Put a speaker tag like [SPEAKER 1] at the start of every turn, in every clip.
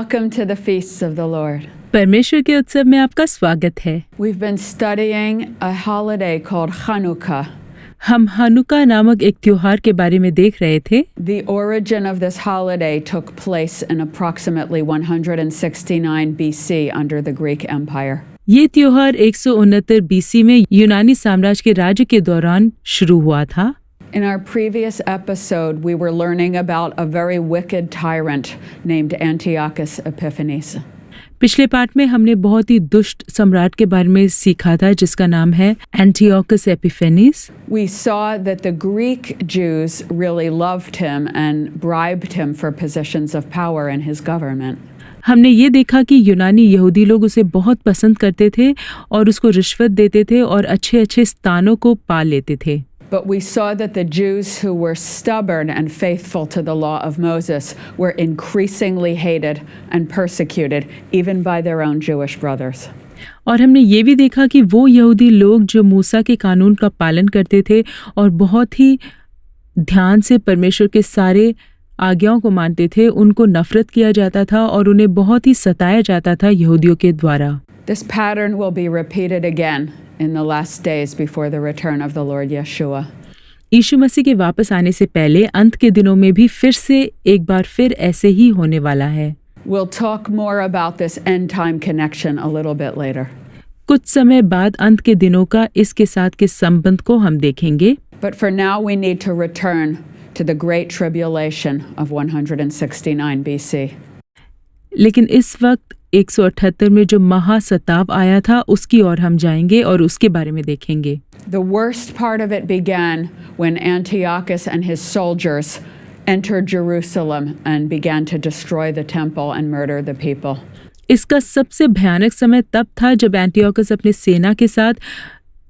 [SPEAKER 1] Welcome to the feasts of the Lord.
[SPEAKER 2] परमेश्वर के उत्सव में आपका स्वागत है।
[SPEAKER 1] We've been studying a holiday called Hanukkah.
[SPEAKER 2] हम हनुका नामक एक त्योहार के बारे में देख रहे थे।
[SPEAKER 1] The origin of this holiday took place in approximately 169 BC under the Greek Empire.
[SPEAKER 2] ये त्योहार 169 BC में यूनानी साम्राज्य के राज्य के दौरान शुरू हुआ था।
[SPEAKER 1] In our previous episode, we were learning about a very wicked tyrant named Antiochus Epiphanes.
[SPEAKER 2] पिछले पाठ में हमने बहुत ही दुष्ट सम्राट के बारे में सीखा था जिसका नाम है Antiochus एपिफेनीस।
[SPEAKER 1] We saw that the Greek Jews really loved him and bribed him for positions of power in his government.
[SPEAKER 2] हमने ये देखा कि यूनानी यहूदी लोग उसे बहुत पसंद करते थे और उसको रिश्वत देते थे और अच्छे अच्छे स्थानों को पा लेते थे।
[SPEAKER 1] But we saw that the Jews who were stubborn and faithful to the law of Moses were increasingly hated and persecuted, even by their own Jewish brothers.
[SPEAKER 2] और हमने ये भी देखा कि वो यहूदी लोग जो मूसा के कानून का पालन करते थे और बहुत ही ध्यान से परमेश्वर के सारे आज्ञाओं को मानते थे, उनको नफरत किया जाता था और उन्हें बहुत ही सताया जाता था यहूदियों के द्वारा।
[SPEAKER 1] This pattern will be repeated again in the last days before the return of the Lord Yeshua.
[SPEAKER 2] यीशु मसीह के वापस आने से पहले अंत के दिनों में भी फिर से एक बार फिर ऐसे ही होने वाला है।
[SPEAKER 1] We'll talk more about this end time connection a little bit later.
[SPEAKER 2] कुछ समय बाद अंत के दिनों का इसके साथ के संबंध को हम देखेंगे।
[SPEAKER 1] But for now we need to return to the Great Tribulation of 169 BC.
[SPEAKER 2] लेकिन इस वक्त 178 में जो महासताव आया था उसकी ओर हम जाएंगे और उसके बारे में देखेंगे।
[SPEAKER 1] The worst part of it began when Antiochus and his soldiers entered Jerusalem and began to destroy the temple and murder the people.
[SPEAKER 2] इसका सबसे भयानक समय तब था जब एंटियोकस अपने सेना के साथ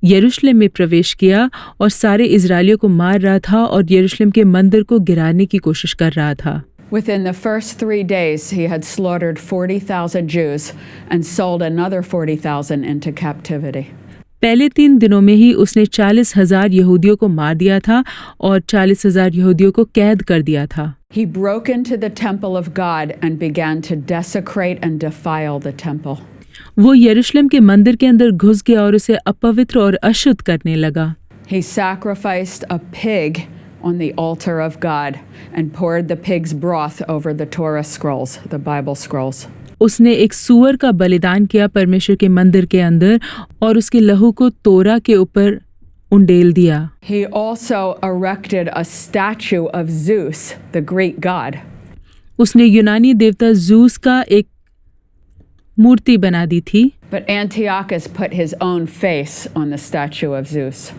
[SPEAKER 2] यरूशलेम में प्रवेश किया और सारे इजरायलियों को मार रहा था और यरूशलेम के मंदिर को गिराने की कोशिश कर रहा था।
[SPEAKER 1] Within the first 3 days, he had slaughtered 40,000 Jews and sold another 40,000 into captivity.
[SPEAKER 2] पहले 3 दिनों में ही उसने 40,000 यहूदियों को मार दिया था और 40,000 यहूदियों को कैद कर दिया था।
[SPEAKER 1] He broke into the temple of God and began to desecrate and defile the temple.
[SPEAKER 2] वो यरूशलेम के मंदिर के अंदर घुस गया और उसे अपवित्र और अशुद्ध करने लगा।
[SPEAKER 1] He sacrificed a pig on the altar of God and poured the pig's broth over the Torah scrolls, the Bible scrolls.
[SPEAKER 2] उसने एक सूअर का बलिदान किया परमेश्वर के मंदिर के अंदर और उसके लहू को तोरा के ऊपर उंडेल दिया।
[SPEAKER 1] He also erected a statue of Zeus, the Greek god.
[SPEAKER 2] उसने यूनानी देवता जूस का एक मूर्ति बना दी थी।
[SPEAKER 1] But Antiochus put his own face on the statue of Zeus.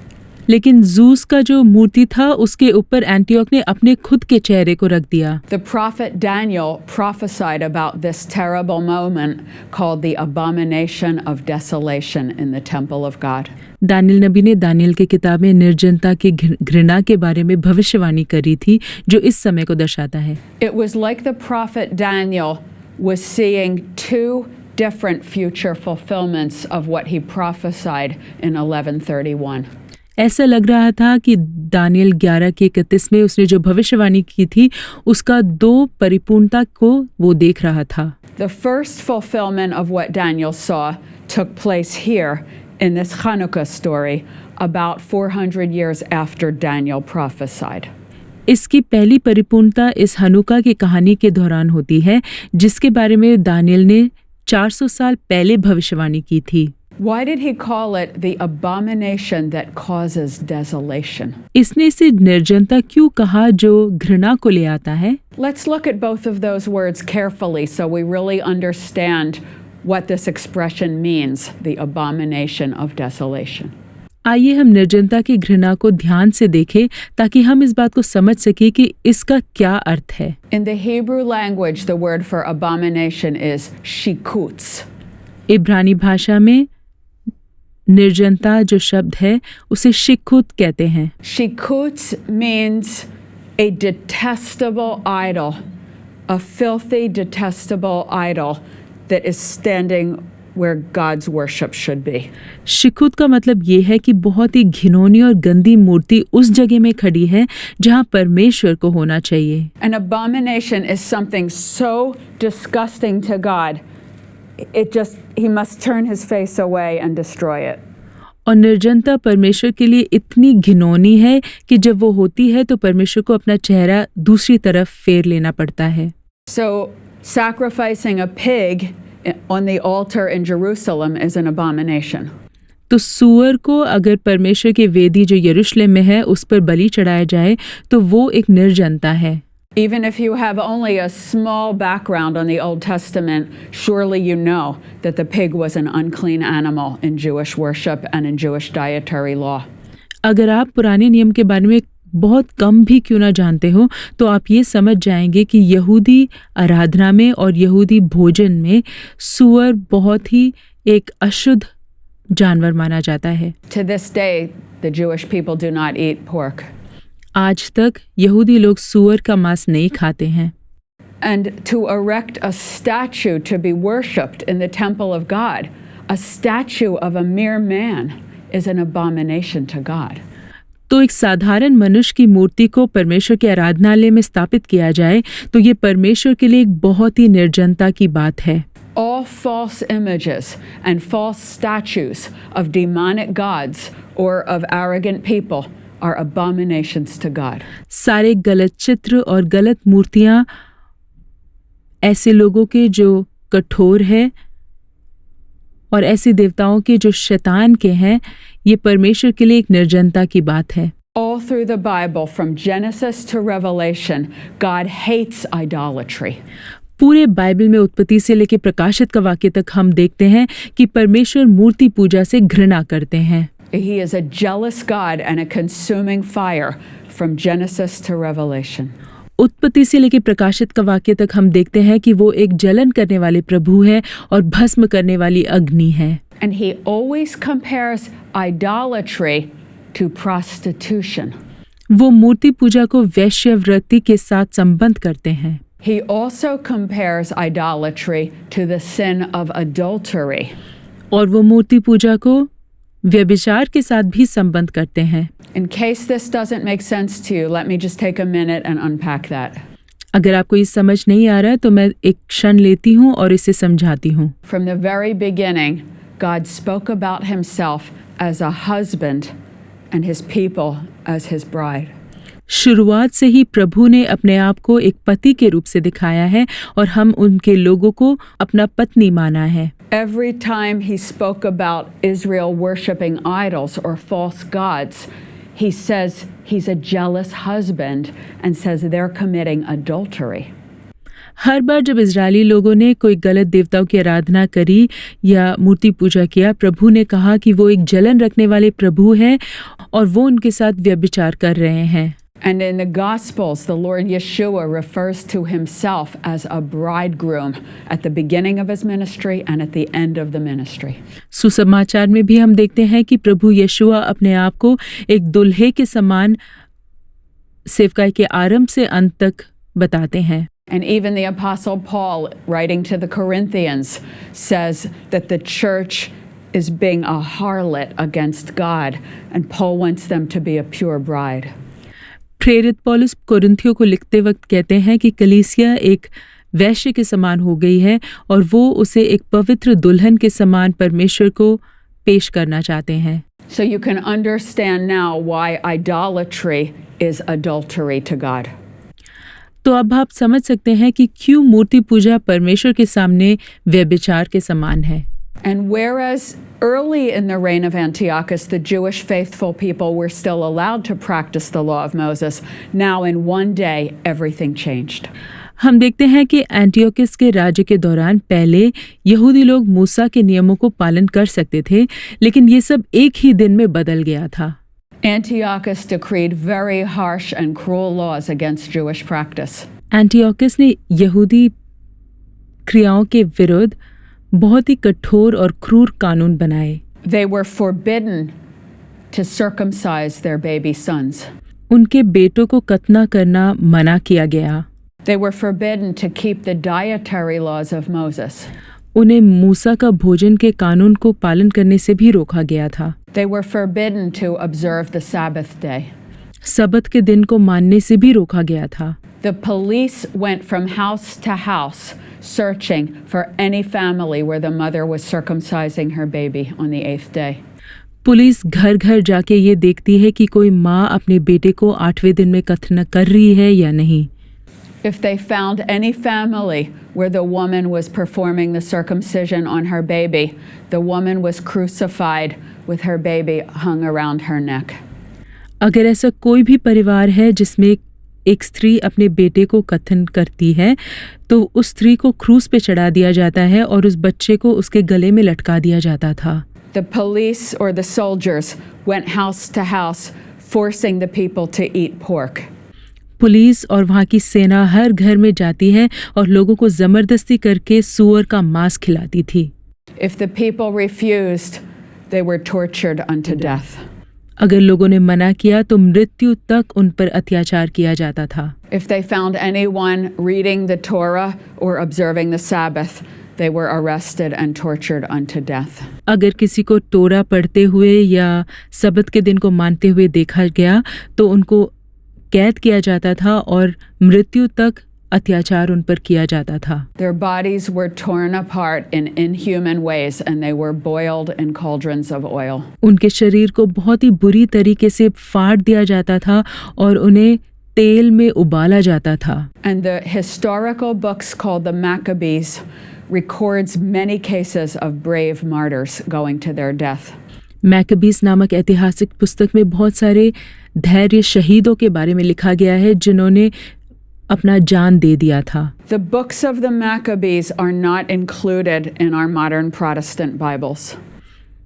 [SPEAKER 2] लेकिन जूस का जो मूर्ति था उसके ऊपर एंटियोक ने अपने खुद के चेहरे को रख दिया।
[SPEAKER 1] The prophet Daniel prophesied about this terrible moment called the abomination of desolation in the temple of God.
[SPEAKER 2] Daniel नबी ने दानियल की किताब में निर्जनता की घृणा के बारे में भविष्यवाणी करी थी जो इस समय को दर्शाता है।
[SPEAKER 1] It was like the prophet Daniel was seeing 2 different future fulfillments of what he prophesied in 1131.
[SPEAKER 2] ऐसा लग रहा था कि दानियल 11:31 में उसने जो भविष्यवाणी की थी उसका 2 परिपूर्णता को वो देख रहा था।
[SPEAKER 1] The first fulfillment of what Daniel saw took place here in this Hanukkah story about 400 years after Daniel prophesied.
[SPEAKER 2] इसकी पहली परिपूर्णता इस हनुका की कहानी के दौरान होती है जिसके बारे में दानियल ने 400 साल पहले भविष्यवाणी की थी।
[SPEAKER 1] Why did he call it the abomination that causes desolation?
[SPEAKER 2] इसने इसे निर्जनता क्यों कहा जो घृणा को ले आता है?
[SPEAKER 1] Let's look at both of those words carefully so we really understand what this expression means, the abomination of desolation.
[SPEAKER 2] आइए हम निर्जनता की घृणा को ध्यान से देखें ताकि हम इस बात को समझ सकें कि इसका क्या अर्थ है।
[SPEAKER 1] In the Hebrew language, the word for abomination is shikutz.
[SPEAKER 2] इब्रानी भाषा में निर्जनता जो शब्द है उसे शिकुत कहते हैं।
[SPEAKER 1] Shikutz means a detestable idol, a filthy, detestable idol that is standing where God's worship should be.
[SPEAKER 2] शिकुत का मतलब ये है कि बहुत ही घिनौनी और गंदी मूर्ति उस जगह में खड़ी है जहाँ परमेश्वर को होना चाहिए।
[SPEAKER 1] An abomination is something so disgusting to God, he must turn his face away and destroy it.
[SPEAKER 2] और निर्जनता परमेश्वर के लिए इतनी घिनौनी है कि जब वो होती है तो परमेश्वर को अपना चेहरा दूसरी तरफ फेर लेना पड़ता है।
[SPEAKER 1] So sacrificing a pig on the altar in Jerusalem is an abomination.
[SPEAKER 2] तो सूअर को अगर परमेश्वर की वेदी जो यरूशलेम में है उस पर बलि चढ़ाया जाए तो वो एक निर्जनता है।
[SPEAKER 1] Even if you have only a small background on the Old Testament, surely you know that the pig was an unclean animal in Jewish worship and in Jewish dietary law.
[SPEAKER 2] अगर आप पुराने नियम के बारे में बहुत कम भी क्यों ना जानते हो तो आप ये समझ जाएंगे कि यहूदी आराधना में और यहूदी भोजन में सूअर बहुत ही एक अशुद्ध जानवर माना जाता है।
[SPEAKER 1] To this day, the Jewish people do not eat pork.
[SPEAKER 2] आज तक यहूदी लोग सूअर का मांस नहीं खाते हैं।
[SPEAKER 1] And to erect a statue to be worshipped in the temple of God, a statue of a mere man, is an abomination to God.
[SPEAKER 2] तो एक साधारण मनुष्य की मूर्ति को परमेश्वर के आराधनालय में स्थापित किया जाए तो ये परमेश्वर के लिए एक बहुत ही निर्जनता की बात है।
[SPEAKER 1] All false images and false statues of demonic gods or of arrogant people are abominations to God.
[SPEAKER 2] सारे गलत चित्र और गलत मूर्तियां ऐसे लोगों के जो कठोर है और ऐसे देवताओं के जो शैतान के हैं ये परमेश्वर के लिए एक निर्जनता की बात है।
[SPEAKER 1] All through the Bible, from Genesis to Revelation, God hates idolatry.
[SPEAKER 2] पूरे बाइबल में उत्पत्ति से लेकर प्रकाशित का वाक्य तक हम देखते हैं कि परमेश्वर मूर्ति पूजा से घृणा करते हैं।
[SPEAKER 1] He is a jealous God and a consuming fire from Genesis to Revelation.
[SPEAKER 2] उत्पत्ति से लेकर प्रकाशित का वाक्य तक हम देखते हैं कि वो एक जलन करने वाले प्रभु हैं और भस्म करने वाली अग्नि है।
[SPEAKER 1] And he always compares idolatry to prostitution.
[SPEAKER 2] वो मूर्ति पूजा को वैश्यवृत्ति के साथ संबंध करते हैं।
[SPEAKER 1] He also compares idolatry to the sin of adultery.
[SPEAKER 2] और वो मूर्ति पूजा को व्यभिचार के साथ भी संबंध करते हैं।
[SPEAKER 1] In case this doesn't make sense to you, let me just take a minute and unpack that.
[SPEAKER 2] अगर आपको ये समझ नहीं आ रहा है तो मैं एक क्षण लेती हूँ और इसे समझाती हूँ।
[SPEAKER 1] From the very beginning, God spoke about himself as a husband and his people as his bride.
[SPEAKER 2] शुरुआत से ही प्रभु ने अपने आप को एक पति के रूप से दिखाया है और हम उनके लोगों को अपना पत्नी माना है।
[SPEAKER 1] Every time he spoke about Israel worshiping idols or false gods, he says he's a jealous husband and says they're committing adultery.
[SPEAKER 2] हर बार जब इजरायली लोगों ने कोई गलत देवताओं की आराधना करी या मूर्ति पूजा किया, प्रभु ने कहा कि वो एक जलन रखने वाले प्रभु हैं और वो उनके साथ व्यभिचार कर रहे हैं।
[SPEAKER 1] And in the Gospels, the Lord Yeshua refers to himself as a bridegroom at the beginning of his ministry and at the end of the ministry.
[SPEAKER 2] सुसमाचार में भी हम देखते हैं कि प्रभु यीशुआ अपने आप को एक दुल्हे के समान सेवकाई के आरंभ से अंत तक बताते हैं।
[SPEAKER 1] And even the Apostle Paul, writing to the Corinthians, says that the church is being a harlot against God, and Paul wants them to be a pure bride.
[SPEAKER 2] प्रेरित पौलुस कोरिन्थियों को लिखते वक्त कहते हैं कि कलीसिया एक वैश्य के समान हो गई है और वो उसे एक पवित्र दुल्हन के समान परमेश्वर को पेश करना चाहते हैं।
[SPEAKER 1] So you can understand now why idolatry is adultery to God.
[SPEAKER 2] तो अब आप समझ सकते हैं कि क्यों मूर्ति पूजा परमेश्वर के सामने व्यभिचार के समान है।
[SPEAKER 1] And whereas early in the reign of Antiochus, the Jewish faithful people were still allowed to practice the law of Moses, now in one day everything changed.
[SPEAKER 2] हम देखते हैं कि एंटियोकस के राज्य के दौरान पहले यहूदी लोग मूसा के नियमों को पालन कर सकते थे, लेकिन ये सब एक ही दिन में बदल गया था।
[SPEAKER 1] Antiochus decreed very harsh and cruel laws against Jewish practice.
[SPEAKER 2] Antiochus ने यहूदी क्रियाओं के विरुद्ध बहुत ही कठोर और क्रूर कानून बनाए।
[SPEAKER 1] They were forbidden to circumcise their baby sons.
[SPEAKER 2] उनके बेटों को खतना करना मना किया गया।
[SPEAKER 1] They were forbidden to keep the dietary laws of Moses.
[SPEAKER 2] उन्हें मूसा का भोजन के कानून को पालन करने से भी रोका गया था।
[SPEAKER 1] They were forbidden to observe the Sabbath day.
[SPEAKER 2] सबत के दिन को मानने से भी रोका गया था।
[SPEAKER 1] The police went from house to house searching for any family where the mother was circumcising her baby on the 8th day.
[SPEAKER 2] Police घर घर जाके ये देखती है कि कोई माँ अपने बेटे को 8वें दिन में खतना कर रही है या नहीं।
[SPEAKER 1] If they found any family where the woman was performing the circumcision on her baby, the woman was crucified with her baby hung around her neck.
[SPEAKER 2] अगर ऐसा कोई भी परिवार है जिसमें एक स्त्री अपने बेटे को कत्न करती है तो उस स्त्री को क्रूस पे चढ़ा दिया जाता है और उस बच्चे को उसके गले में लटका दिया जाता था।
[SPEAKER 1] The police or the soldiers went house to house forcing the people to eat pork.
[SPEAKER 2] Police और वहाँ की सेना हर घर में जाती है और लोगों को जबरदस्ती करके सूअर का मांस खिलाती थी।
[SPEAKER 1] If the people refused, they were tortured unto death.
[SPEAKER 2] अगर लोगों ने मना किया तो मृत्यु तक उन पर अत्याचार किया जाता था।
[SPEAKER 1] If they found anyone reading the Torah or observing the Sabbath, they were arrested and tortured unto death.
[SPEAKER 2] अगर किसी को तोरा पढ़ते हुए या सबत के दिन को मानते हुए देखा गया तो उनको कैद किया जाता था और मृत्यु तक अत्याचार उन पर किया जाता था।
[SPEAKER 1] Their bodies were torn apart in inhuman ways and they were boiled in cauldrons of oil.
[SPEAKER 2] उनके शरीर को बहुत ही बुरी तरीके से फाड़ दिया जाता था और उन्हें तेल में उबाला जाता था।
[SPEAKER 1] And the historical books called the Maccabees records many cases of brave martyrs going to their death.
[SPEAKER 2] मैकबीस नामक ऐतिहासिक पुस्तक में बहुत सारे धैर्य शहीदों के बारे में लिखा गया है जिन्होंने अपना जान दे दिया था।
[SPEAKER 1] The books of the Maccabees are not included in our modern Protestant Bibles.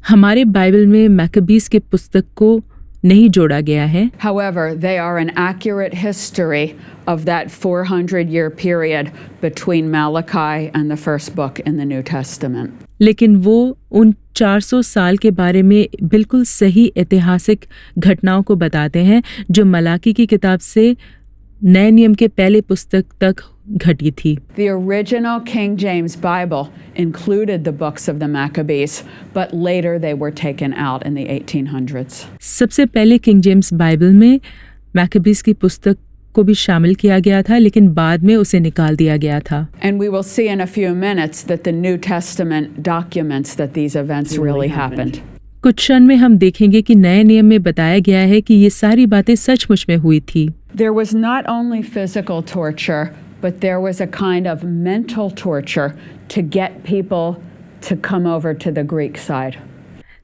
[SPEAKER 2] हमारे बाइबल में मैकबीस के पुस्तक को नहीं जोड़ा गया है।
[SPEAKER 1] However, they are an accurate history of that 400-year period between Malachi and the first book in the New Testament.
[SPEAKER 2] लेकिन वो उन 400 साल के बारे में बिल्कुल सही ऐतिहासिक घटनाओं को बताते हैं जो मलाकी की किताब से नए नियम के पहले पुस्तक तक घटी थी।
[SPEAKER 1] The original King James Bible included the books of the Maccabees, but later they were taken out in the 1800s.
[SPEAKER 2] सबसे पहले किंग जेम्स बाइबल में मैकबीस की पुस्तक को भी शामिल किया गया था लेकिन बाद में उसे निकाल दिया गया था।
[SPEAKER 1] And we will see in a few minutes that the New Testament documents that these events really happened.
[SPEAKER 2] कुछ क्षण में हम देखेंगे कि नए नियम में बताया गया है कि ये सारी बातें सचमुच में हुई थी।
[SPEAKER 1] There was not only physical torture, but there was a kind of mental torture to get people to come over to the Greek side.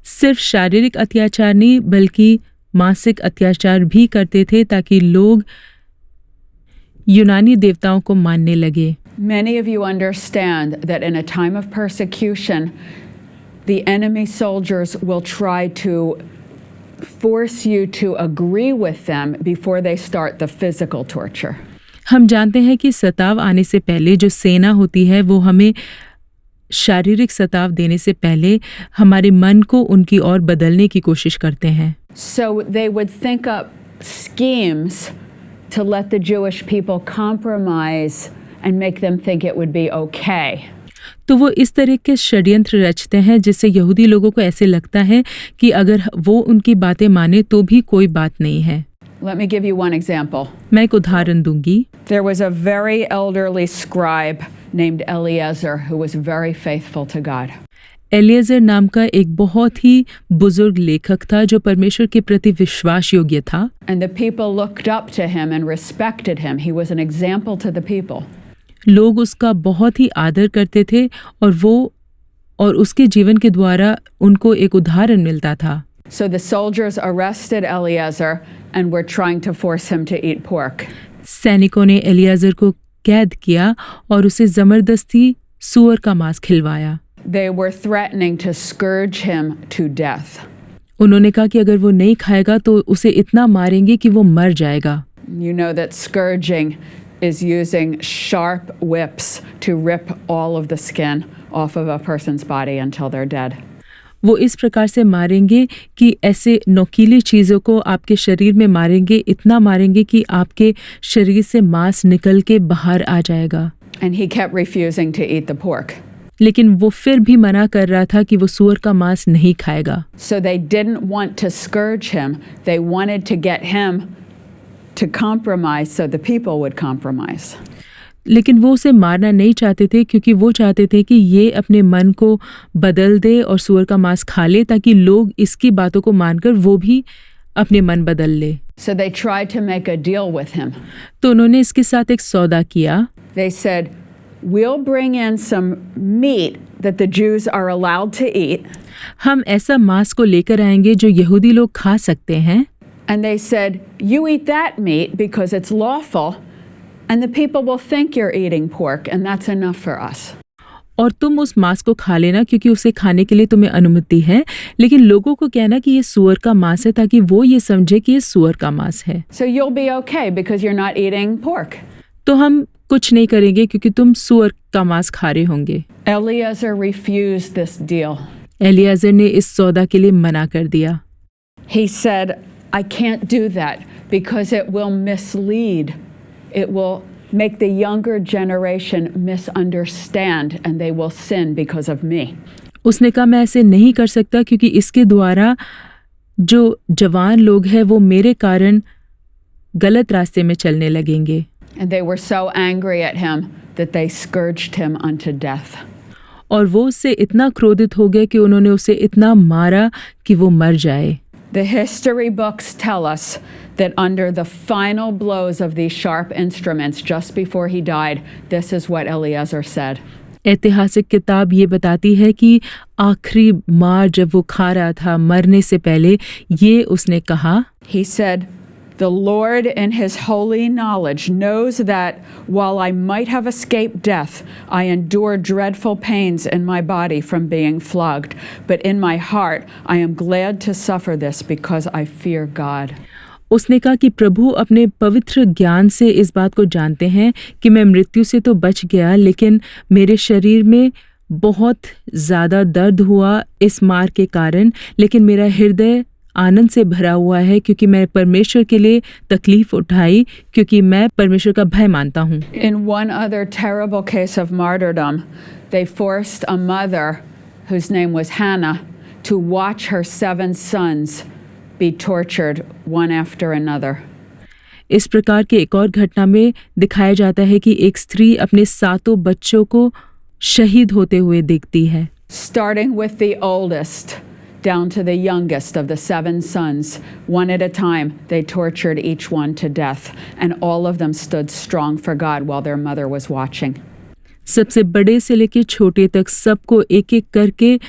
[SPEAKER 2] सिर्फ शारीरिक अत्याचार नहीं बल्कि मानसिक अत्याचार भी करते थे ताकि लोग यूनानी देवताओं को मानने लगे।
[SPEAKER 1] Many of you understand that in a time of persecution, the enemy soldiers will try to force you to agree with them before they start the physical torture.
[SPEAKER 2] हम जानते हैं कि सताव आने से पहले जो सेना होती है वो हमें शारीरिक सताव देने से पहले हमारे मन को उनकी ओर बदलने की कोशिश करते हैं।
[SPEAKER 1] So they would think up schemes to let the Jewish people compromise and make them think it would be okay.
[SPEAKER 2] तो वो इस तरह के षड्यंत्र रचते हैं जिससे यहूदी लोगों को ऐसे लगता है कि अगर वो उनकी बातें माने तो भी कोई बात नहीं है।
[SPEAKER 1] Let me give you one example.
[SPEAKER 2] मैं एक उदाहरण दूंगी।
[SPEAKER 1] There was a very elderly scribe named Eliezer who was very faithful to God.
[SPEAKER 2] एलिएज़र नाम का एक बहुत ही बुजुर्ग लेखक था जो परमेश्वर के प्रति विश्वास योग्य था।
[SPEAKER 1] And the people looked up to him and respected him. He was an example to the people.
[SPEAKER 2] लोग उसका बहुत ही आदर करते थे और उसके जीवन के द्वारा उनको एक उदाहरण मिलता था।
[SPEAKER 1] So the soldiers arrested Eliezer and were trying to force him to eat pork.
[SPEAKER 2] सैनिकों ने एलियाजर को कैद किया और उसे जबरदस्ती सूअर का मांस खिलवाया।
[SPEAKER 1] They were threatening to scourge him to death.
[SPEAKER 2] उन्होंने कहा कि अगर वो नहीं खाएगा तो उसे इतना मारेंगे कि वो मर जाएगा।
[SPEAKER 1] You know that scourging is using sharp whips to rip all of the skin off of a person's body until they're dead.
[SPEAKER 2] वो इस प्रकार से मारेंगे कि ऐसे नोकीली चीज़ों को आपके शरीर में मारेंगे, इतना मारेंगे कि आपके शरीर से मांस निकल के बाहर आ जाएगा।
[SPEAKER 1] And he kept refusing to eat the pork.
[SPEAKER 2] लेकिन वो फिर भी मना कर रहा था कि वो सूअर का मांस नहीं खाएगा।
[SPEAKER 1] So they didn't want to scourge him. They wanted to get him to compromise so the people would compromise.
[SPEAKER 2] लेकिन वो उसे मारना नहीं चाहते थे क्योंकि वो चाहते थे कि ये अपने मन को बदल दे और सूअर का मांस खा ले ताकि लोग इसकी बातों को मानकर वो भी अपने मन बदल ले।
[SPEAKER 1] So they tried to make a deal with him.
[SPEAKER 2] तो उन्होंने इसके साथ एक सौदा किया।
[SPEAKER 1] They said, "We'll bring in some meat that the Jews are allowed to eat."
[SPEAKER 2] हम ऐसा मांस को लेकर आएंगे जो यहूदी लोग खा सकते हैं।
[SPEAKER 1] And they said, "You eat that meat because it's lawful, and the people will think you're eating pork, and that's enough for us."
[SPEAKER 2] और तुम उस मांस को खा लेना क्योंकि उसे खाने के लिए तुम्हें अनुमति है, लेकिन लोगों को कहना कि ये सूअर का मांस है ताकि वो ये समझे कि ये सूअर का मांस है।
[SPEAKER 1] So you'll be okay because you're not eating pork.
[SPEAKER 2] तो हम कुछ नहीं करेंगे क्योंकि तुम सूअर का मांस खा रहे होंगे।
[SPEAKER 1] Eliezer refused this deal.
[SPEAKER 2] Eliezer ने इस सौदा के लिए मना कर दिया।
[SPEAKER 1] He said, "I can't do that because it will mislead. It will make the younger generation misunderstand and they will sin because of me."
[SPEAKER 2] उसने कहा मैं ऐसे नहीं कर सकता क्योंकि इसके द्वारा जो जवान लोग हैं वो मेरे कारण गलत रास्ते में चलने लगेंगे।
[SPEAKER 1] And they were so angry at him that they scourged him unto death.
[SPEAKER 2] और वो उससे इतना क्रोधित हो गए कि उन्होंने उसे इतना मारा कि वो मर जाए।
[SPEAKER 1] The history books tell us that under the final blows of these sharp instruments just before he died, this is what Eliezer said.
[SPEAKER 2] ऐतिहासिक किताब ये बताती है कि आखिरी मार जब वो खा रहा था मरने से पहले ये उसने कहा।
[SPEAKER 1] He said, "The Lord in his holy knowledge knows that while I might have escaped death, I endure dreadful pains in my body from being flogged. But in my heart, I am glad to suffer this because I fear God."
[SPEAKER 2] उसने कहा कि प्रभु अपने पवित्र ज्ञान से इस बात को जानते हैं कि मैं मृत्यु से तो बच गया, लेकिन मेरे शरीर में बहुत ज़्यादा दर्द हुआ इस मार के कारण, लेकिन मेरा हृदय आनंद से भरा हुआ है क्योंकि मैं परमेश्वर के लिए तकलीफ उठाई क्योंकि मैं परमेश्वर का भय मानता हूँ।
[SPEAKER 1] In one other terrible case of martyrdom, they forced a mother whose name was Hannah to watch her 7 sons be tortured one after another.
[SPEAKER 2] इस प्रकार के एक और घटना में दिखाया जाता है कि एक स्त्री अपने 7 बच्चों को शहीद होते हुए देखती है।
[SPEAKER 1] Starting with the oldest down to the youngest of the 7 sons, one at a time, they tortured each one to death, and all of them stood strong for God while their mother was watching.
[SPEAKER 2] सबसे बड़े से लेकर छोटे तक सबको एक एक करके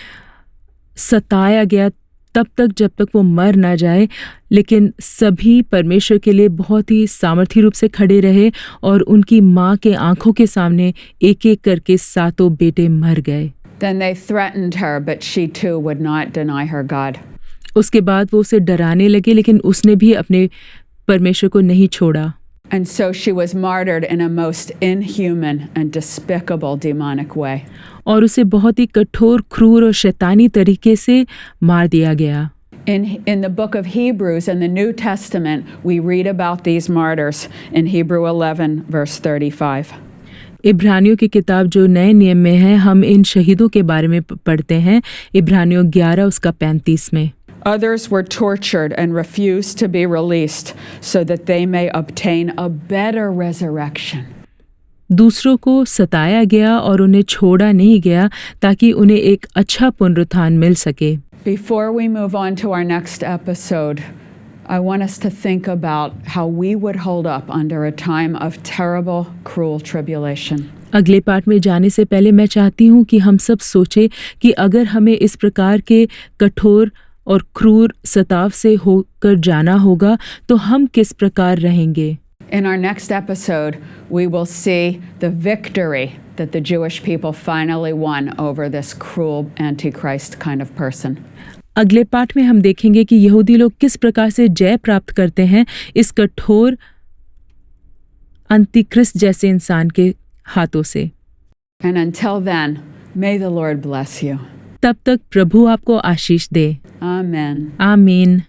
[SPEAKER 2] सताया गया तब तक जब तक वो मर ना जाए, लेकिन सभी परमेश्वर के लिए बहुत ही सामर्थी रूप से खड़े रहे और उनकी माँ के आंखों के सामने एक एक करके 7 बेटे मर गए।
[SPEAKER 1] Then they threatened her, but she too would not deny her God.
[SPEAKER 2] उसके बाद वो उसे डराने लगे, लेकिन उसने भी अपने परमेश्वर को नहीं छोड़ा।
[SPEAKER 1] And so she was martyred in a most inhuman and despicable demonic way.
[SPEAKER 2] और उसे बहुत ही कठोर, क्रूर और शैतानी तरीके से मार दिया गया।
[SPEAKER 1] In the book of Hebrews in the New Testament, we read about these martyrs in Hebrew 11 verse 35.
[SPEAKER 2] इब्रानियों की किताब जो नए नियम में है, हम इन शहीदों के बारे में पढ़ते हैं। इब्रानियों 11 उसका 35 में।
[SPEAKER 1] Others were tortured and refused to be released so that they may obtain a better resurrection.
[SPEAKER 2] दूसरों को सताया गया और उन्हें छोड़ा नहीं गया ताकि उन्हें एक अच्छा पुनरुत्थान मिल सके।
[SPEAKER 1] Before we move on to our next episode, I want us to think about how we would hold up under a time of terrible, cruel tribulation.
[SPEAKER 2] अगले पार्ट में जाने से पहले मैं चाहती हूँ कि हम सब सोचें कि अगर हमें इस प्रकार के कठोर और क्रूर सताव से होकर जाना होगा तो हम किस प्रकार रहेंगे।
[SPEAKER 1] In our next episode, we will see the victory that the Jewish people finally won over this cruel antichrist kind of person.
[SPEAKER 2] अगले पार्ट में हम देखेंगे कि यहूदी लोग किस प्रकार से जय प्राप्त करते हैं इस कठोर अंतिक्रिस्त जैसे इंसान के हाथों से।
[SPEAKER 1] And until then, may the Lord bless you.
[SPEAKER 2] तब तक प्रभु आपको आशीष दे।
[SPEAKER 1] Amen.
[SPEAKER 2] आमीन।